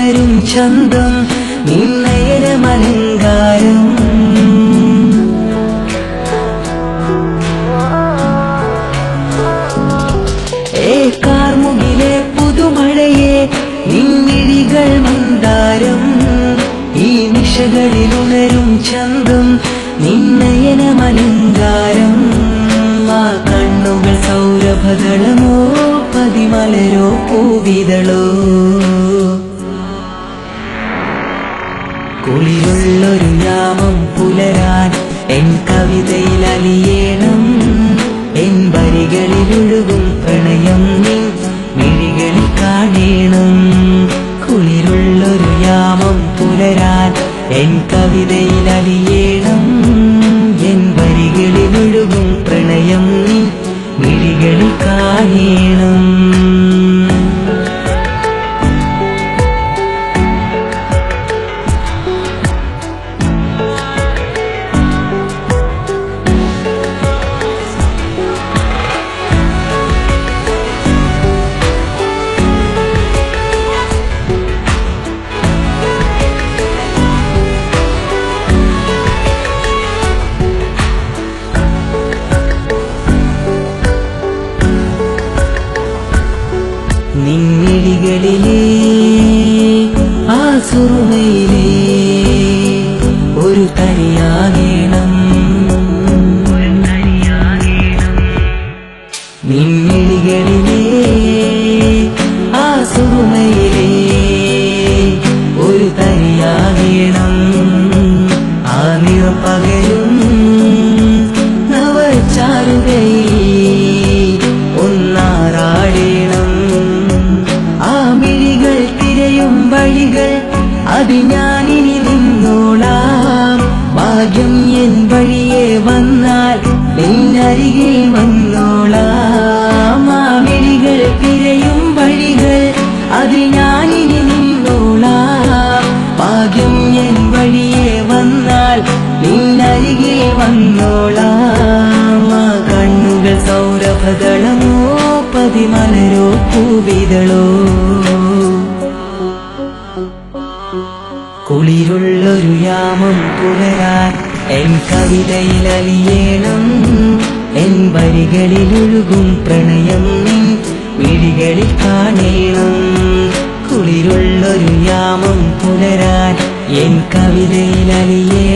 കവിതയിലുണരും ചന്തം നിന്നയനമലങ്കാരം. കാർമുകിലെ പുതുമഴയെ നിൻമിഴികൾ മന്ദാരം. ഈ നിശകളിലുണരും ചന്തം നിന്നയനമലങ്കാരം. ആ കണ്ണുകൾ സൗരഭദളമോ പതിമലരോ പൂവിതളോ. കുളിരുള്ളൊരു യാമം പുലരാൻ എൻ കവിതയിൽ അലിയേണം. എൻ വരികളിലൊഴുകും പ്രണയം നിൻ മിഴികളിൽ കാണേണം. കുളിരുള്ളൊരു യാമം പുലരാൻ എൻ കവിതയിൽ അലിയേണം. എൻ വരികളിലൊഴുകും പ്രണയം നിൻ മിഴികളിൽ കാണേണം. നിൻമിഴികളിലെ ആ സുറുമയിലെ ഒരു തരിയാകേണം. നിൻമിഴികളിലെ ആ സുറുമയിലെ ഒരു തരിയാകേണം. ആ നിറം പകരും നവചാരുകയിൽ ഒന്നാറാടേണം. വഴികൾ അത് ഞാനിനി നിന്നോളാം. ഭാഗ്യം എൻ വഴിയെ വന്നാൽ നിന്നരികിൽ വന്നോളാം. ആ മിഴികൾ തിരയും വഴികൾ അത് ഞാനിനി നിന്നോളാം. ഭാഗ്യം എൻ വഴിയെ വന്നാൽ നിന്നരികിൽ വന്നോളാം. ആ കണ്ണുകൾ സൗരഭദളമോ പതിമലരോ പൂവിതളോ. കുളിരുള്ളൊരു യാമം പുലരാൻ എൻ കവിതയിൽ അലിയേണം. എൻ വരികളിലൊഴുകും പ്രണയം നിൻ മിഴികളിൽ കാണേണം. കുളിരുള്ളൊരു യാമം പുലരാൻ എൻ കവിതയിൽ അലിയേണം.